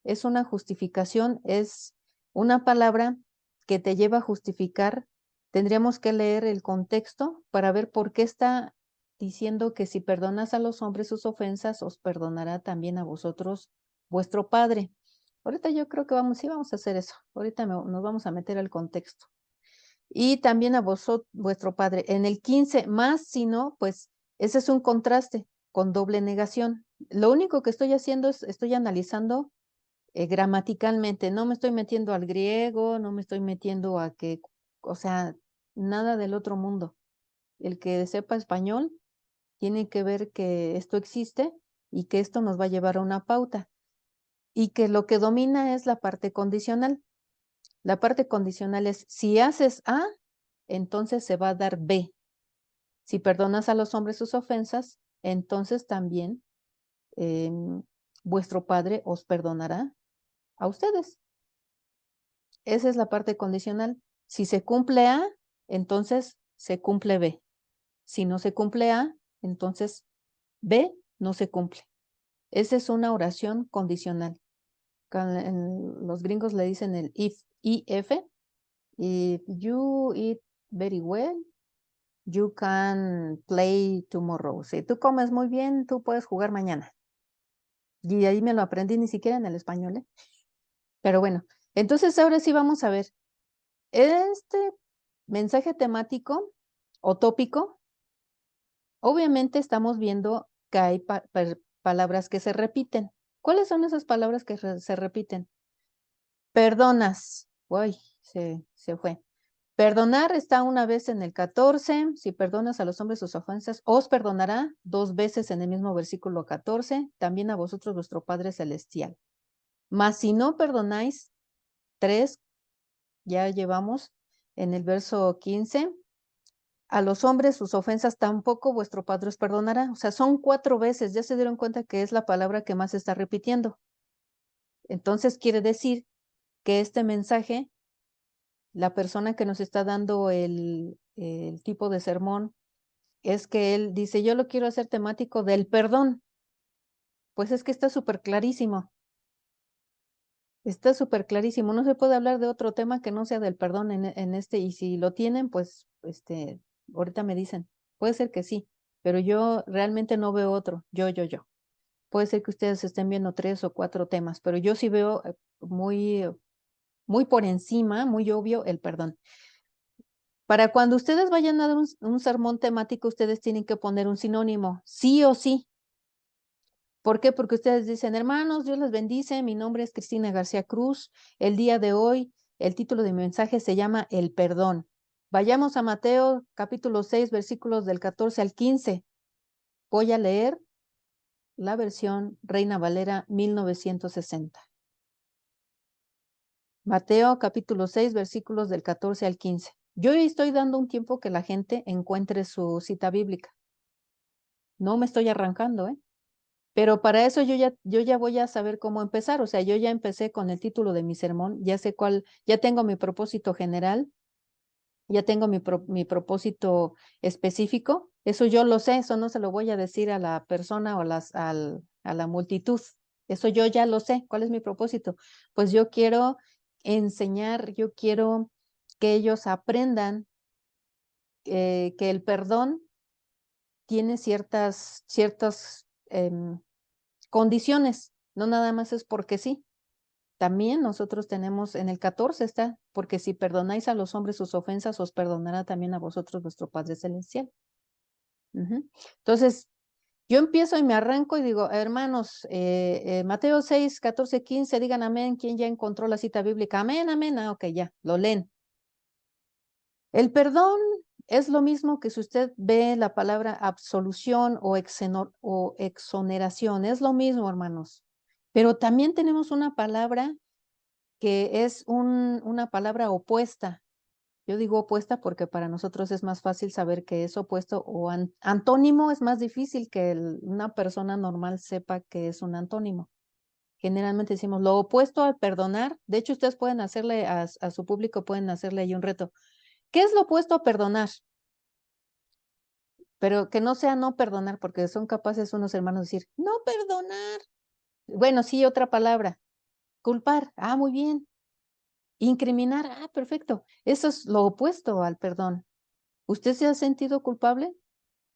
es una justificación, es una palabra que te lleva a justificar. Tendríamos que leer el contexto para ver por qué está diciendo que si perdonas a los hombres sus ofensas, os perdonará también a vosotros vuestro Padre. Ahorita yo creo que sí vamos a hacer eso. Ahorita nos vamos a meter al contexto. Y también a vosotros, vuestro Padre. En el 15, más si no, pues ese es un contraste con doble negación. Lo único que estoy haciendo es, estoy analizando gramaticalmente, no me estoy metiendo al griego, no me estoy metiendo a que, o sea, nada del otro mundo. El que sepa español tiene que ver que esto existe y que esto nos va a llevar a una pauta y que lo que domina es la parte condicional. La parte condicional es, si haces A, entonces se va a dar B. Si perdonas a los hombres sus ofensas, entonces también vuestro Padre os perdonará a ustedes. Esa es la parte condicional. Si se cumple A, entonces se cumple B. Si no se cumple A, entonces B no se cumple. Esa es una oración condicional. Los gringos le dicen el if, IF. If you eat very well, you can play tomorrow. Si tú comes muy bien, tú puedes jugar mañana. Y ahí me lo aprendí ni siquiera en el español, ¿eh? Pero bueno, entonces ahora sí vamos a ver. Este mensaje temático o tópico, obviamente estamos viendo que hay palabras que se repiten. ¿Cuáles son esas palabras que se repiten? Perdonas. Uy, se fue. Perdonar está una vez en el 14, si perdonas a los hombres sus ofensas, os perdonará 2 veces en el mismo versículo 14, también a vosotros vuestro Padre Celestial. Mas si no perdonáis, 3, ya llevamos en el verso 15, a los hombres sus ofensas tampoco vuestro Padre os perdonará. O sea, son 4 veces, ya se dieron cuenta que es la palabra que más se está repitiendo. Entonces quiere decir que este mensaje, la persona que nos está dando el tipo de sermón, es que él dice, yo lo quiero hacer temático del perdón. Pues es que está súper clarísimo. Está súper clarísimo. No se puede hablar de otro tema que no sea del perdón en este. Y si lo tienen, pues, ahorita me dicen. Puede ser que sí, pero yo realmente no veo otro. Yo. Puede ser que ustedes estén viendo 3 o 4 temas, pero yo sí veo muy por encima, muy obvio el perdón. Para cuando ustedes vayan a dar un sermón temático, ustedes tienen que poner un sinónimo, sí o sí. ¿Por qué? Porque ustedes dicen, hermanos, Dios les bendice, mi nombre es Cristina García Cruz. El día de hoy, el título de mi mensaje se llama El perdón. Vayamos a Mateo capítulo 6, versículos del 14 al 15. Voy a leer la versión Reina Valera 1960. Mateo capítulo 6, versículos del 14 al 15. Yo estoy dando un tiempo que la gente encuentre su cita bíblica. No me estoy arrancando, ¿eh? Pero para eso yo ya voy a saber cómo empezar. O sea, yo ya empecé con el título de mi sermón, ya sé cuál, ya tengo mi propósito general, ya tengo mi propósito específico. Eso yo lo sé, eso no se lo voy a decir a la persona o a la multitud. Eso yo ya lo sé. ¿Cuál es mi propósito? Pues yo quiero enseñar, yo quiero que ellos aprendan que el perdón tiene ciertas condiciones, no nada más es porque sí. También nosotros tenemos en el 14 está, porque si perdonáis a los hombres sus ofensas, os perdonará también a vosotros vuestro Padre Celestial. Entonces, Yo empiezo y me arranco y digo, hermanos, Mateo 6, 14, 15, digan amén, ¿quién ya encontró la cita bíblica? Amén, amén, ok, ya, lo leen. El perdón es lo mismo que si usted ve la palabra absolución o exoneración, es lo mismo, hermanos. Pero también tenemos una palabra que es una palabra opuesta. Yo digo opuesta porque para nosotros es más fácil saber que es opuesto o antónimo es más difícil que una persona normal sepa que es un antónimo. Generalmente decimos lo opuesto al perdonar. De hecho, ustedes pueden hacerle a su público, pueden hacerle ahí un reto. ¿Qué es lo opuesto a perdonar? Pero que no sea no perdonar, porque son capaces unos hermanos de decir, no perdonar. Bueno, sí, otra palabra. Culpar. Ah, muy bien. Incriminar. Ah, perfecto. Eso es lo opuesto al perdón. ¿Usted se ha sentido culpable?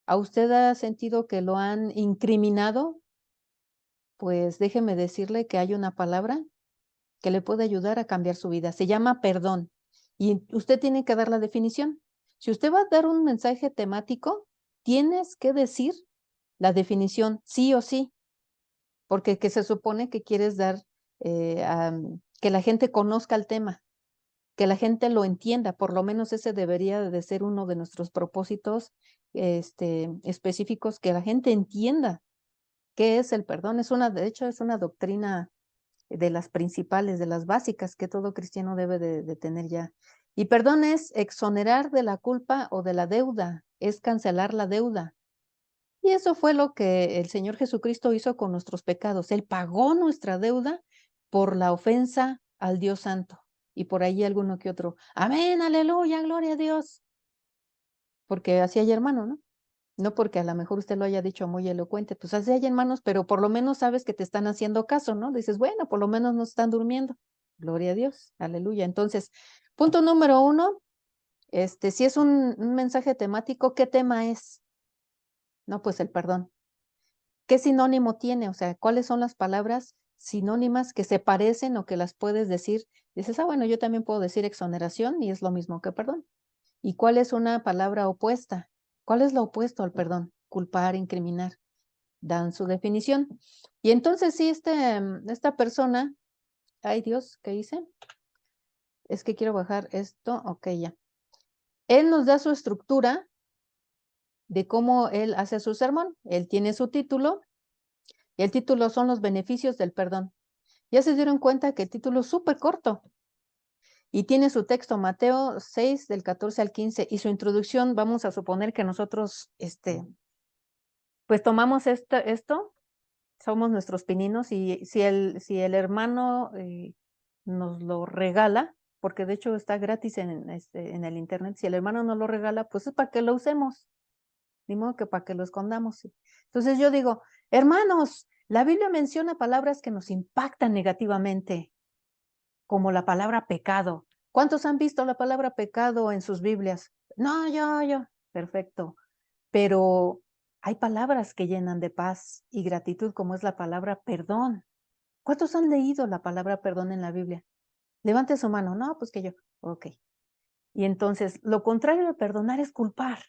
¿A usted ha sentido que lo han incriminado? Pues déjeme decirle que hay una palabra que le puede ayudar a cambiar su vida. Se llama perdón. Y usted tiene que dar la definición. Si usted va a dar un mensaje temático, tienes que decir la definición sí o sí, porque que se supone que quieres dar, que la gente conozca el tema, que la gente lo entienda, por lo menos ese debería de ser uno de nuestros propósitos específicos, que la gente entienda qué es el perdón. De hecho, es una doctrina de las principales, de las básicas que todo cristiano debe de tener ya. Y perdón es exonerar de la culpa o de la deuda, es cancelar la deuda. Y eso fue lo que el Señor Jesucristo hizo con nuestros pecados. Él pagó nuestra deuda por la ofensa al Dios Santo. Y por ahí alguno que otro, amén, aleluya, gloria a Dios. Porque así hay hermano, ¿no? No porque a lo mejor usted lo haya dicho muy elocuente, pues así hay hermanos, pero por lo menos sabes que te están haciendo caso, ¿no? Dices, bueno, por lo menos no están durmiendo. Gloria a Dios, aleluya. Entonces, punto número 1, si es un mensaje temático, ¿qué tema es? No, pues el perdón. ¿Qué sinónimo tiene? O sea, ¿cuáles son las palabras sinónimas que se parecen o que las puedes decir? Dices, ah, bueno, yo también puedo decir exoneración y es lo mismo que perdón. ¿Y cuál es una palabra opuesta? ¿Cuál es lo opuesto al perdón? Culpar, incriminar. Dan su definición. Y entonces sí, esta persona, ay Dios, ¿qué hice? Es que quiero bajar esto, ok, ya. Él nos da su estructura de cómo él hace su sermón. Él tiene su título y el título son los beneficios del perdón. Ya se dieron cuenta que el título es súper corto y tiene su texto Mateo 6 del 14 al 15 y su introducción, vamos a suponer que nosotros, pues tomamos esto, somos nuestros pininos y si el hermano nos lo regala, porque de hecho está gratis en el internet, si el hermano nos lo regala, pues es para que lo usemos, ni modo que para que lo escondamos. Entonces yo digo, hermanos, la Biblia menciona palabras que nos impactan negativamente, como la palabra pecado. ¿Cuántos han visto la palabra pecado en sus Biblias? No, yo. Perfecto. Pero hay palabras que llenan de paz y gratitud, como es la palabra perdón. ¿Cuántos han leído la palabra perdón en la Biblia? Levante su mano. No, pues que yo. Ok. Y entonces, lo contrario de perdonar es culpar,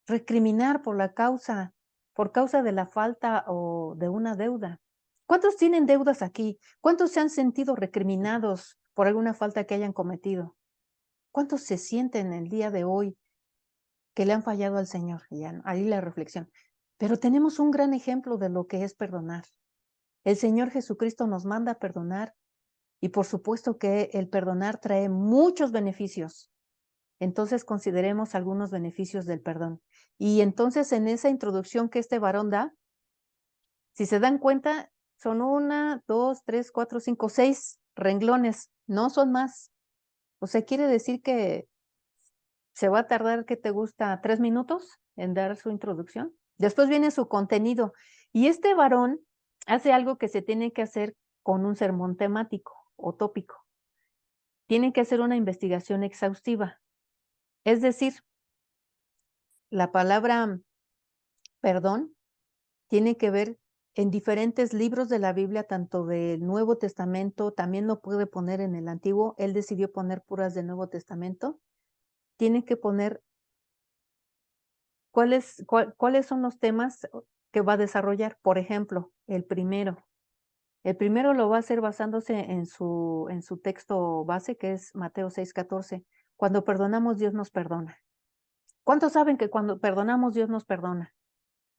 recriminar por causa de la falta o de una deuda. ¿Cuántos tienen deudas aquí? ¿Cuántos se han sentido recriminados por alguna falta que hayan cometido? ¿Cuántos se sienten el día de hoy que le han fallado al Señor? Y ya, ahí la reflexión. Pero tenemos un gran ejemplo de lo que es perdonar. El Señor Jesucristo nos manda a perdonar y por supuesto que el perdonar trae muchos beneficios. Entonces consideremos algunos beneficios del perdón. Y entonces en esa introducción que este varón da, si se dan cuenta, son 1, 2, 3, 4, 5, 6 renglones, no son más. O sea, quiere decir que se va a tardar, ¿qué te gusta? 3 minutos en dar su introducción. Después viene su contenido. Y este varón hace algo que se tiene que hacer con un sermón temático o tópico. Tiene que hacer una investigación exhaustiva. Es decir, la palabra perdón tiene que ver en diferentes libros de la Biblia, tanto del Nuevo Testamento, también lo puede poner en el Antiguo, él decidió poner puras del Nuevo Testamento, tiene que poner cuáles son los temas que va a desarrollar. Por ejemplo, el primero. El primero lo va a hacer basándose en su texto base, que es Mateo 6:14. Cuando perdonamos, Dios nos perdona. ¿Cuántos saben que cuando perdonamos, Dios nos perdona?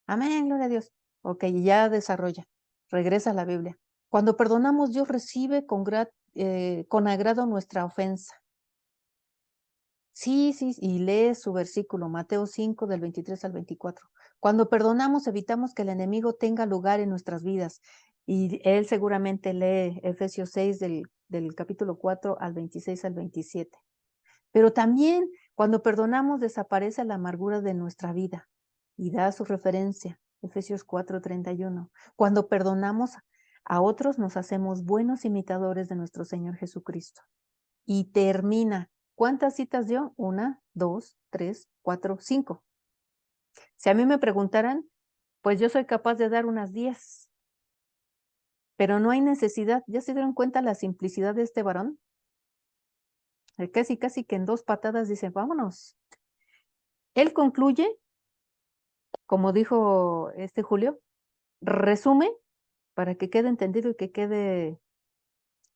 Amén, gloria a Dios. Ok, ya desarrolla. Regresa a la Biblia. Cuando perdonamos, Dios recibe con agrado nuestra ofensa. Sí, sí, y lee su versículo, Mateo 5, del 23 al 24. Cuando perdonamos, evitamos que el enemigo tenga lugar en nuestras vidas. Y él seguramente lee Efesios 6, del capítulo 4 al 26 al 27. Pero también cuando perdonamos, desaparece la amargura de nuestra vida. Y da su referencia, Efesios 4:31. Cuando perdonamos a otros, nos hacemos buenos imitadores de nuestro Señor Jesucristo. Y termina. ¿Cuántas citas dio? 1, 2, 3, 4, 5. Si a mí me preguntaran, pues yo soy capaz de dar unas 10, pero no hay necesidad. ¿Ya se dieron cuenta la simplicidad de este varón? Casi, casi que en 2 patadas dice, vámonos. Él concluye, como dijo este Julio, resume para que quede entendido y que quede,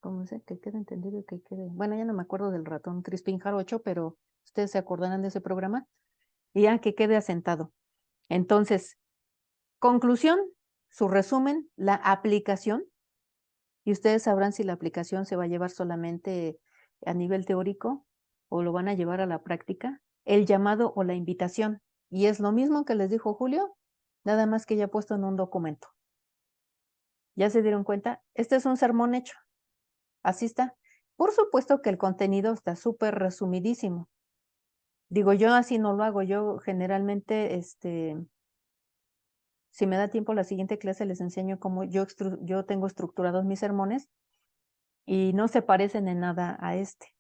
¿cómo dice? Que quede entendido y que quede, bueno, ya no me acuerdo del ratón Crispín Jarocho, pero ustedes se acordarán de ese programa, y ya que quede asentado. Entonces, conclusión, su resumen, la aplicación, y ustedes sabrán si la aplicación se va a llevar solamente a nivel teórico o lo van a llevar a la práctica, el llamado o la invitación. Y es lo mismo que les dijo Julio, nada más que ya puesto en un documento. ¿Ya se dieron cuenta? Este es un sermón hecho. Así está. Por supuesto que el contenido está súper resumidísimo. Digo, yo así no lo hago. Yo generalmente, si me da tiempo, la siguiente clase les enseño cómo yo tengo estructurados mis sermones y no se parecen en nada a este,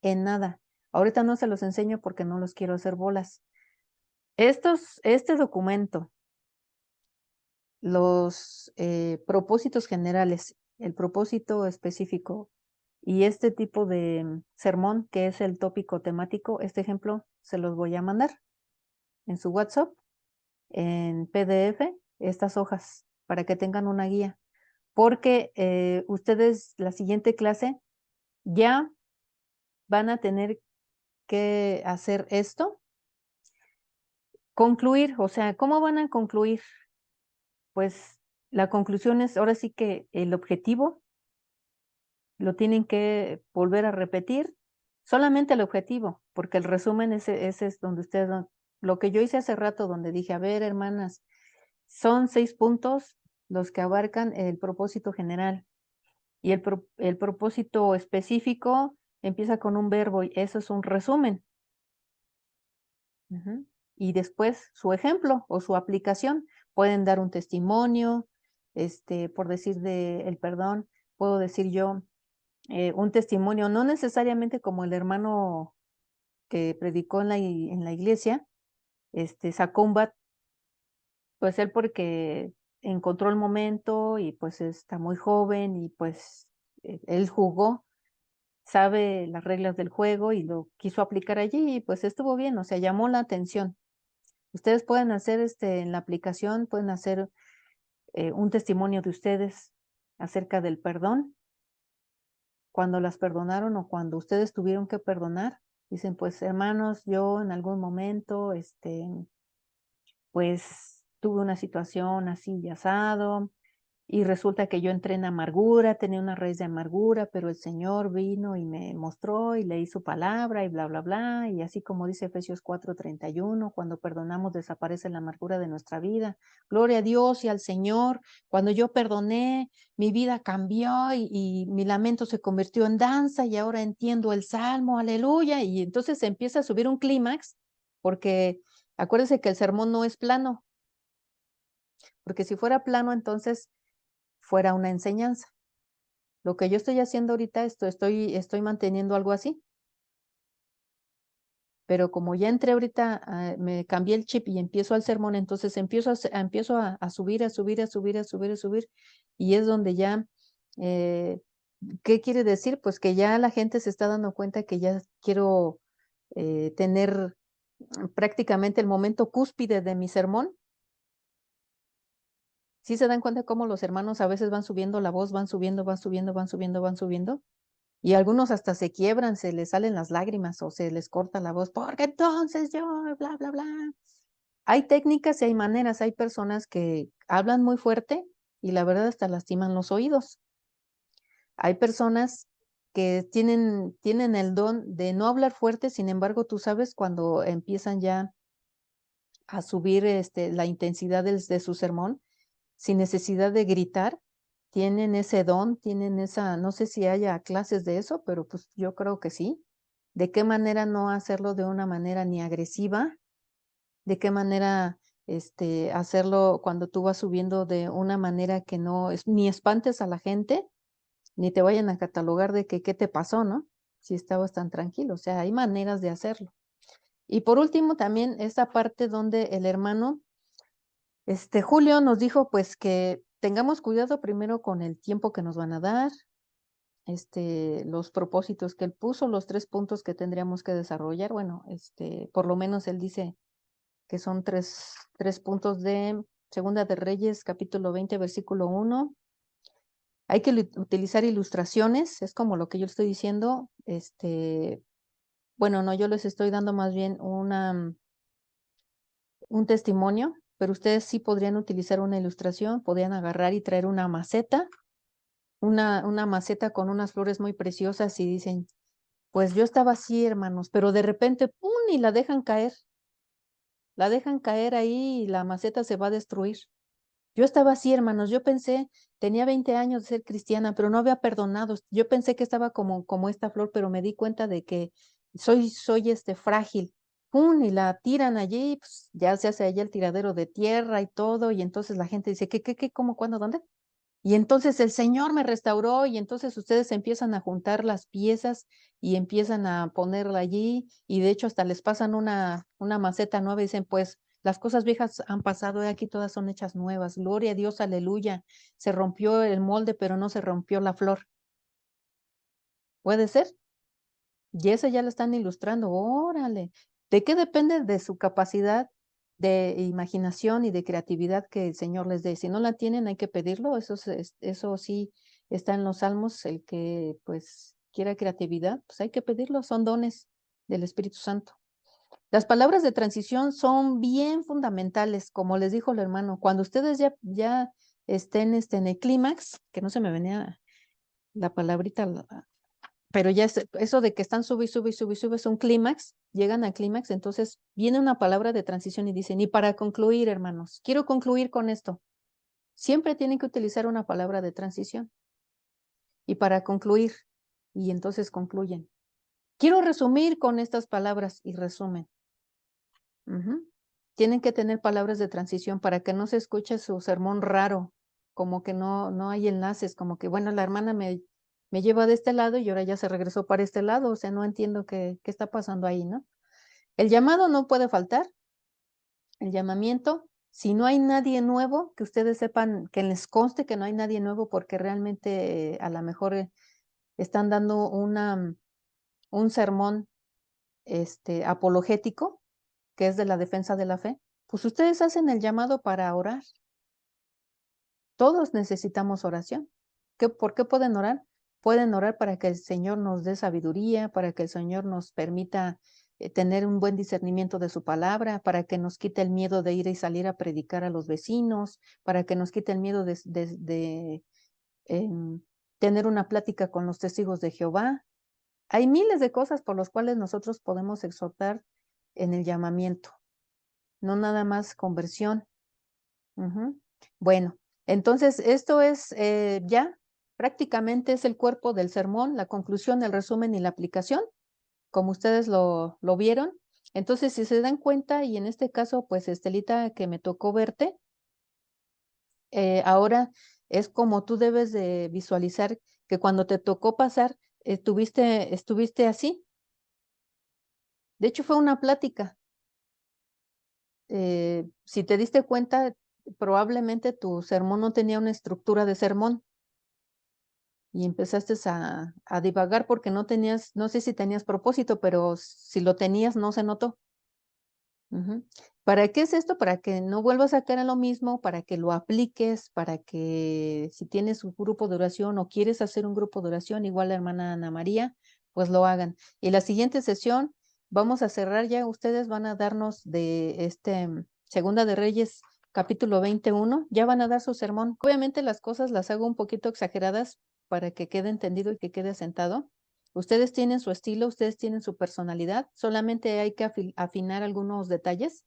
en nada. Ahorita no se los enseño porque no los quiero hacer bolas. Este documento, los propósitos generales, el propósito específico y este tipo de sermón, que es el tópico temático, este ejemplo se los voy a mandar en su WhatsApp, en PDF, estas hojas, para que tengan una guía. Porque ustedes la siguiente clase ya van a tener que hacer esto, concluir, o sea, ¿cómo van a concluir? Pues la conclusión es ahora sí que el objetivo lo tienen que volver a repetir, solamente el objetivo, porque el resumen ese es donde ustedes lo que yo hice hace rato, donde dije, a ver, hermanas, son 6 puntos los que abarcan el propósito general. Y el propósito específico empieza con un verbo y eso es un resumen. Ujú. Y después su ejemplo o su aplicación. Pueden dar un testimonio, por decir de el perdón, puedo decir yo un testimonio, no necesariamente como el hermano que predicó en la iglesia, sacó un bat, pues él porque encontró el momento y pues está muy joven y pues él jugó, sabe las reglas del juego y lo quiso aplicar allí y pues estuvo bien, o sea, llamó la atención. Ustedes pueden hacer en la aplicación, pueden hacer un testimonio de ustedes acerca del perdón, cuando las perdonaron o cuando ustedes tuvieron que perdonar. Dicen, pues hermanos, yo en algún momento, pues tuve una situación así y asado, y resulta que yo entré en amargura, tenía una raíz de amargura, pero el Señor vino y me mostró y leí su palabra y bla, bla, bla. Y así como dice Efesios 4:31, cuando perdonamos desaparece la amargura de nuestra vida. Gloria a Dios y al Señor. Cuando yo perdoné, mi vida cambió y mi lamento se convirtió en danza y ahora entiendo el salmo, aleluya. Y entonces se empieza a subir un clímax porque acuérdense que el sermón no es plano, porque si fuera plano, entonces fuera una enseñanza. Lo que yo estoy haciendo ahorita, estoy manteniendo algo así, pero como ya entré ahorita, me cambié el chip y empiezo al sermón, entonces empiezo a subir, a subir, a subir, a subir, a subir, y es donde ya, eh, ¿qué quiere decir? Pues que ya la gente se está dando cuenta que ya quiero tener prácticamente el momento cúspide de mi sermón, ¿Sí se dan cuenta cómo los hermanos a veces van subiendo la voz, van subiendo, van subiendo, van subiendo, van subiendo? Y algunos hasta se quiebran, se les salen las lágrimas o se les corta la voz, porque entonces yo, bla, bla, bla. Hay técnicas y hay maneras, hay personas que hablan muy fuerte y la verdad hasta lastiman los oídos. Hay personas que tienen el don de no hablar fuerte, sin embargo, tú sabes cuando empiezan ya a subir, la intensidad de su sermón, sin necesidad de gritar, tienen ese don, tienen esa, no sé si haya clases de eso, pero pues yo creo que sí. ¿De qué manera no hacerlo de una manera ni agresiva? ¿De qué manera, hacerlo cuando tú vas subiendo de una manera que no es ni espantes a la gente, ni te vayan a catalogar de que qué te pasó, ¿no? Si estabas tan tranquilo, o sea, hay maneras de hacerlo. Y por último, también esta parte donde el hermano Julio nos dijo, pues, que tengamos cuidado primero con el tiempo que nos van a dar, los propósitos que él puso, los 3 puntos que tendríamos que desarrollar. Bueno, por lo menos él dice que son tres puntos de Segunda de Reyes, capítulo 20, versículo 1. Hay que utilizar ilustraciones, es como lo que yo estoy diciendo. Bueno, no, yo les estoy dando más bien un testimonio, pero ustedes sí podrían utilizar una ilustración, podrían agarrar y traer una maceta, una maceta con unas flores muy preciosas y dicen, pues yo estaba así, hermanos, pero de repente, ¡pum! Y la dejan caer ahí y la maceta se va a destruir. Yo estaba así, hermanos, yo pensé, tenía 20 años de ser cristiana, pero no había perdonado. Yo pensé que estaba como esta flor, pero me di cuenta de que soy frágil. ¡Pum! Y la tiran allí, pues ya se hace allí el tiradero de tierra y todo, y entonces la gente dice, ¿qué, cómo, cuándo, dónde? Y entonces el Señor me restauró y entonces ustedes empiezan a juntar las piezas y empiezan a ponerla allí y de hecho hasta les pasan una maceta nueva y dicen, pues las cosas viejas han pasado y aquí todas son hechas nuevas. Gloria a Dios, aleluya. Se rompió el molde, pero no se rompió la flor. ¿Puede ser? Y eso ya lo están ilustrando. Órale. ¿De qué depende? De su capacidad de imaginación y de creatividad que el Señor les dé. Si no la tienen, hay que pedirlo. Eso sí está en los Salmos. El que pues quiera creatividad, pues hay que pedirlo. Son dones del Espíritu Santo. Las palabras de transición son bien fundamentales, como les dijo el hermano. Cuando ustedes ya estén en el clímax, que no se me venía la palabrita, pero ya eso de que están sube y sube y sube y sube es un clímax, llegan al clímax, entonces viene una palabra de transición y dicen, y para concluir, hermanos, quiero concluir con esto. Siempre tienen que utilizar una palabra de transición. Y para concluir, y entonces concluyen. Quiero resumir con estas palabras y resumen. Ujú. Tienen que tener palabras de transición para que no se escuche su sermón raro, como que no hay enlaces, como que, bueno, la hermana me lleva de este lado y ahora ya se regresó para este lado, o sea, no entiendo qué está pasando ahí, ¿no? El llamado no puede faltar, el llamamiento, si no hay nadie nuevo, que ustedes sepan, que les conste que no hay nadie nuevo porque realmente a lo mejor están dando un sermón apologético, que es de la defensa de la fe, pues ustedes hacen el llamado para orar. Todos necesitamos oración. ¿Por qué pueden orar? Pueden orar para que el Señor nos dé sabiduría, para que el Señor nos permita tener un buen discernimiento de su palabra, para que nos quite el miedo de ir y salir a predicar a los vecinos, para que nos quite el miedo de tener una plática con los testigos de Jehová. Hay miles de cosas por las cuales nosotros podemos exhortar en el llamamiento, no nada más conversión. Ujú. Bueno, entonces esto es ya prácticamente es el cuerpo del sermón, la conclusión, el resumen y la aplicación, como ustedes lo vieron. Entonces, si se dan cuenta, y en este caso, pues Estelita, que me tocó verte, ahora es como tú debes de visualizar que cuando te tocó pasar, estuviste así. De hecho, fue una plática. Si te diste cuenta, probablemente tu sermón no tenía una estructura de sermón y empezaste a divagar porque no tenías, no sé si tenías propósito, pero si lo tenías no se notó. Ujú. ¿Para qué es esto? Para que no vuelvas a caer en lo mismo, para que lo apliques, para que si tienes un grupo de oración o quieres hacer un grupo de oración, igual la hermana Ana María, pues lo hagan. Y la siguiente sesión vamos a cerrar ya, ustedes van a darnos de Segunda de Reyes, capítulo 21, ya van a dar su sermón. Obviamente las cosas las hago un poquito exageradas para que quede entendido y que quede asentado. Ustedes tienen su estilo, ustedes tienen su personalidad, solamente hay que afinar algunos detalles.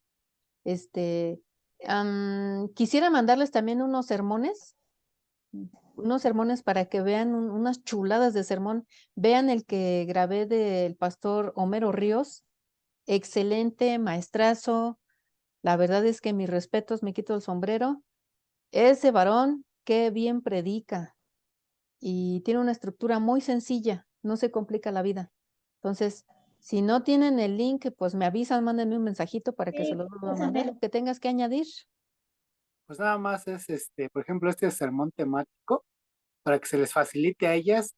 Este, Quisiera mandarles también unos sermones para que vean unas chuladas de sermón. Vean el que grabé del pastor Homero Ríos, excelente, maestrazo. La verdad es que mis respetos, me quito el sombrero. Ese varón, qué bien predica y tiene una estructura muy sencilla, no se complica la vida. Entonces, si no tienen el link, pues me avisan, mándenme un mensajito para que se los vuelva a mandar, lo que tengas que añadir. Pues nada más es, por ejemplo, este sermón temático, para que se les facilite a ellas,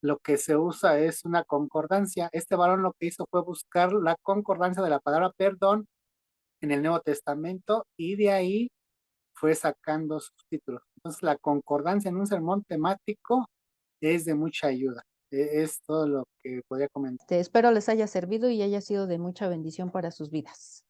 lo que se usa es una concordancia. Este varón lo que hizo fue buscar la concordancia de la palabra perdón en el Nuevo Testamento y de ahí fue sacando sus títulos. Entonces, la concordancia en un sermón temático es de mucha ayuda. Es todo lo que podría comentar. Espero les haya servido y haya sido de mucha bendición para sus vidas.